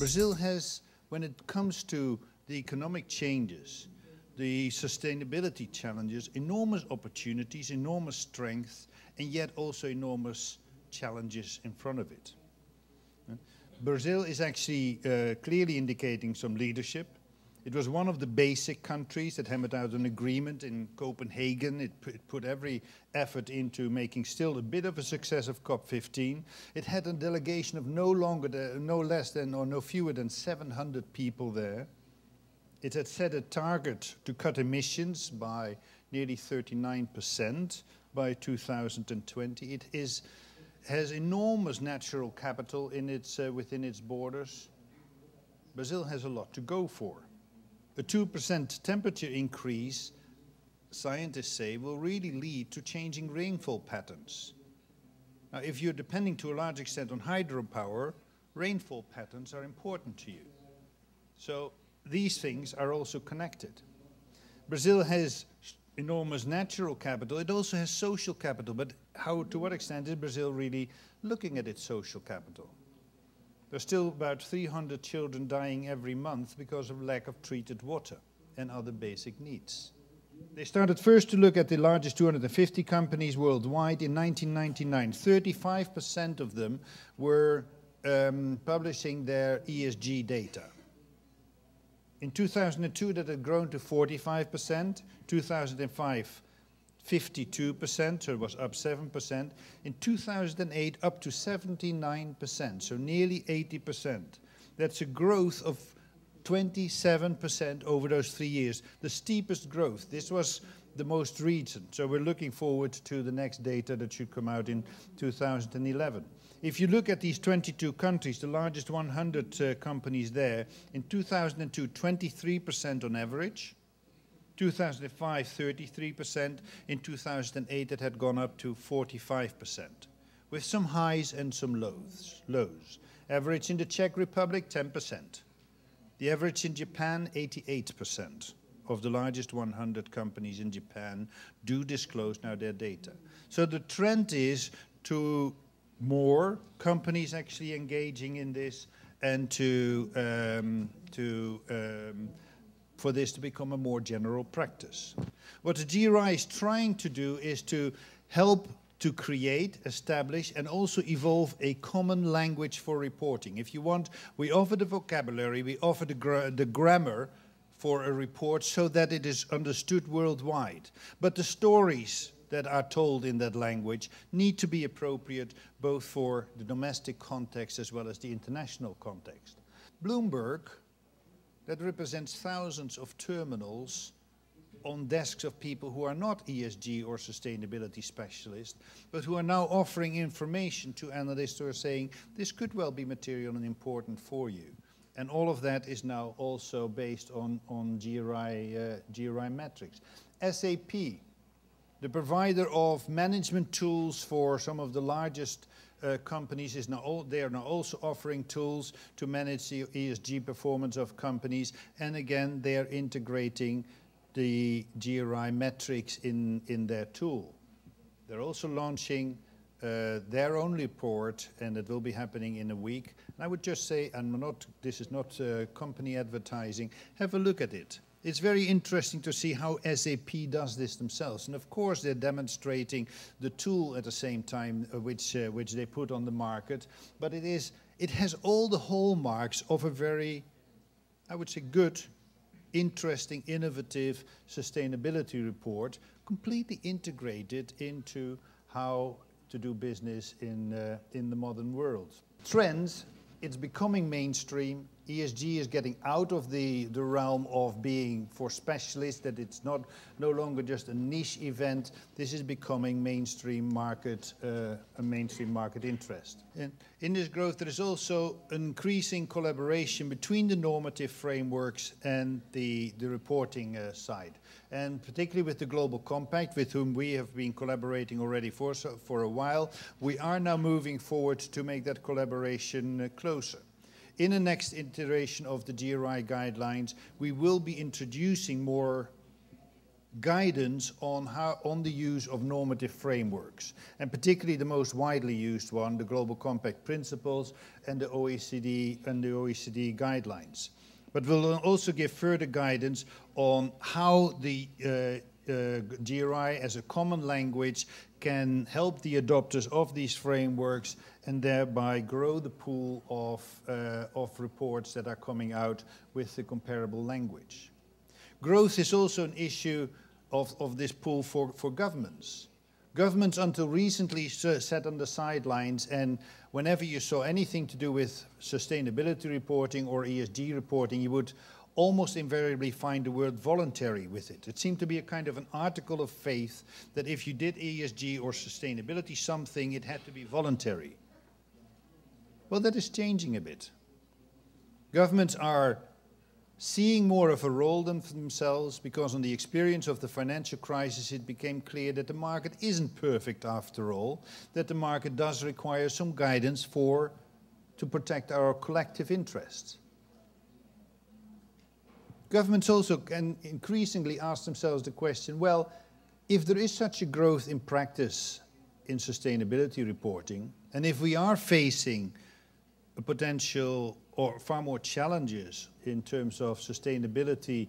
Brazil has, when it comes to the economic changes, the sustainability challenges, enormous opportunities, enormous strength, and yet also enormous challenges in front of it. Brazil is actually clearly indicating some leadership. It was one of the basic countries that hammered out an agreement in Copenhagen. It put every effort into making still a bit of a success of COP15. It had a delegation of no less than or no fewer than 700 people there. It had set a target to cut emissions by nearly 39% by 2020. It has enormous natural capital in within its borders. Brazil has a lot to go for. A 2% temperature increase, scientists say, will really lead to changing rainfall patterns. Now, if you're depending to a large extent on hydropower, rainfall patterns are important to you. So these things are also connected. Brazil has enormous natural capital. It also has social capital, but to what extent is Brazil really looking at its social capital? There's still about 300 children dying every month because of lack of treated water and other basic needs. They started first to look at the largest 250 companies worldwide in 1999. 35% of them were publishing their ESG data. In 2002, that had grown to 45%. 2005, 52%, so it was up 7%. In 2008, up to 79%, so nearly 80%. That's a growth of 27% over those 3 years, the steepest growth. This was the most recent, so we're looking forward to the next data that should come out in 2011. If you look at these 22 countries, the largest 100 companies there, in 2002, 23% on average. 2005, 33%. In 2008, it had gone up to 45%, with some highs and some lows. Average in the Czech Republic, 10%. The average in Japan, 88% of the largest 100 companies in Japan do disclose now their data. So the trend is to more companies actually engaging in this and for this to become a more general practice. What the GRI is trying to do is to help to create, establish, and also evolve a common language for reporting. If you want, we offer the vocabulary, we offer the grammar for a report so that it is understood worldwide. But the stories that are told in that language need to be appropriate both for the domestic context as well as the international context. Bloomberg, that represents thousands of terminals on desks of people who are not ESG or sustainability specialists, but who are now offering information to analysts who are saying, this could well be material and important for you. And all of that is now also based on GRI metrics. SAP, the provider of management tools for some of the largest companies, they are now also offering tools to manage the ESG performance of companies. And again, they are integrating the GRI metrics in their tool. They're also launching their own report, and it will be happening in a week. And I would just say, and this is not company advertising, have a look at it. It's very interesting to see how SAP does this themselves. And of course, they're demonstrating the tool at the same time which they put on the market. But it has all the hallmarks of a very, I would say, good, interesting, innovative sustainability report, completely integrated into how to do business in the modern world. Trends, it's becoming mainstream. ESG is getting out of the realm of being for specialists, that it's no longer just a niche event. This is becoming mainstream market, a mainstream market interest. And in this growth, there is also increasing collaboration between the normative frameworks and the reporting side. And particularly with the Global Compact, with whom we have been collaborating already for a while, we are now moving forward to make that collaboration closer. In the next iteration of the GRI guidelines, we will be introducing more guidance on the use of normative frameworks, and particularly the most widely used one, the Global Compact Principles and the OECD guidelines. But we'll also give further guidance on how the GRI as a common language can help the adopters of these frameworks and thereby grow the pool of reports that are coming out with the comparable language. Growth is also an issue of this pool for governments. Governments until recently sat on the sidelines, and whenever you saw anything to do with sustainability reporting or ESG reporting, you would almost invariably find the word voluntary with it. It seemed to be a kind of an article of faith that if you did ESG or sustainability something, it had to be voluntary. Well, that is changing a bit. Governments are seeing more of a role than for themselves, because on the experience of the financial crisis it became clear that the market isn't perfect after all, that the market does require some guidance to protect our collective interests. Governments also can increasingly ask themselves the question, well, if there is such a growth in practice in sustainability reporting, and if we are facing a potential or far more challenges in terms of sustainability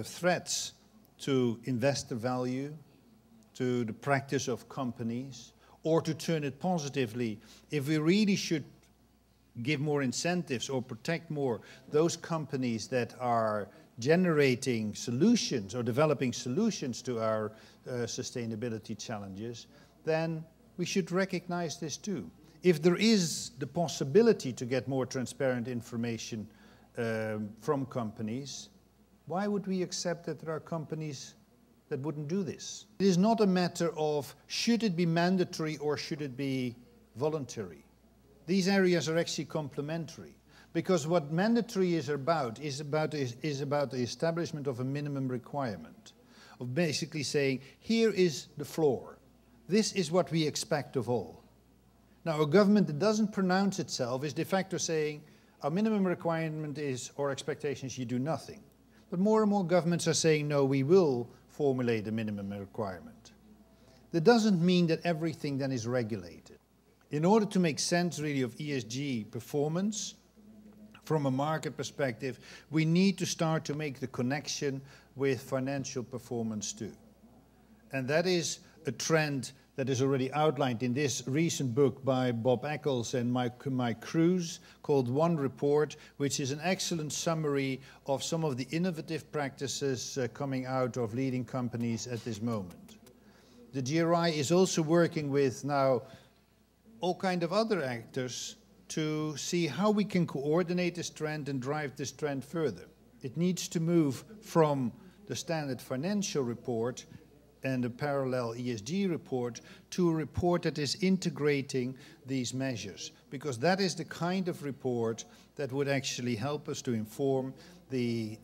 threats to investor value, to the practice of companies, or to turn it positively, if we really should give more incentives or protect more those companies that are generating solutions or developing solutions to our sustainability challenges, then we should recognize this too. If there is the possibility to get more transparent information from companies, why would we accept that there are companies that wouldn't do this? It is not a matter of should it be mandatory or should it be voluntary. These areas are actually complementary, because what mandatory is about the establishment of a minimum requirement, of basically saying, here is the floor. This is what we expect of all. Now, a government that doesn't pronounce itself is de facto saying, our minimum requirement is, or expectation is, you do nothing. But more and more governments are saying, no, we will formulate a minimum requirement. That doesn't mean that everything then is regulated. In order to make sense really of ESG performance from a market perspective, we need to start to make the connection with financial performance too. And that is a trend that is already outlined in this recent book by Bob Eccles and Mike Cruz called One Report, which is an excellent summary of some of the innovative practices coming out of leading companies at this moment. The GRI is also working with now all kind of other actors to see how we can coordinate this trend and drive this trend further. It needs to move from the standard financial report and a parallel ESG report to a report that is integrating these measures, because that is the kind of report that would actually help us to inform the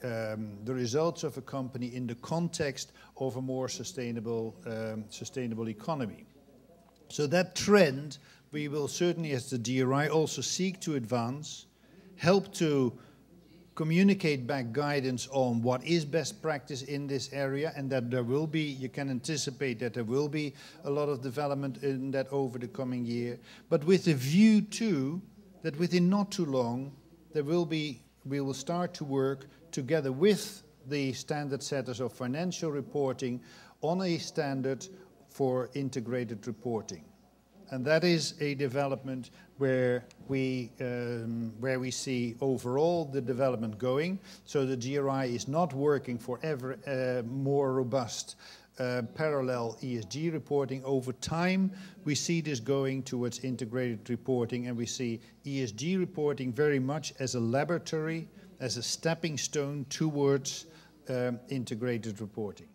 results of a company in the context of a more sustainable economy. So that trend we will certainly, as the GRI, also seek to advance, help to communicate back guidance on what is best practice in this area, and that there will be, you can anticipate that there will be a lot of development in that over the coming year, but with a view too that within not too long we will start to work together with the standard setters of financial reporting on a standard for integrated reporting. And that is a development where we see overall the development going. So the GRI is not working for ever more robust parallel ESG reporting. Over time, we see this going towards integrated reporting, and we see ESG reporting very much as a laboratory, as a stepping stone towards integrated reporting.